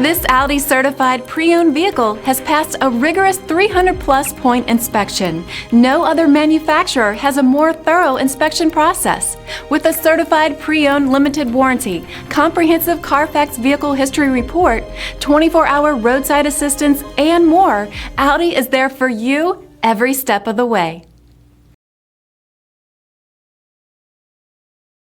This Audi Certified pre-owned vehicle has passed a rigorous 300-plus point inspection. No other manufacturer has a more thorough inspection process. With a certified pre-owned limited warranty, comprehensive CARFAX vehicle history report, 24-hour roadside assistance, and more, Audi is there for you every step of the way.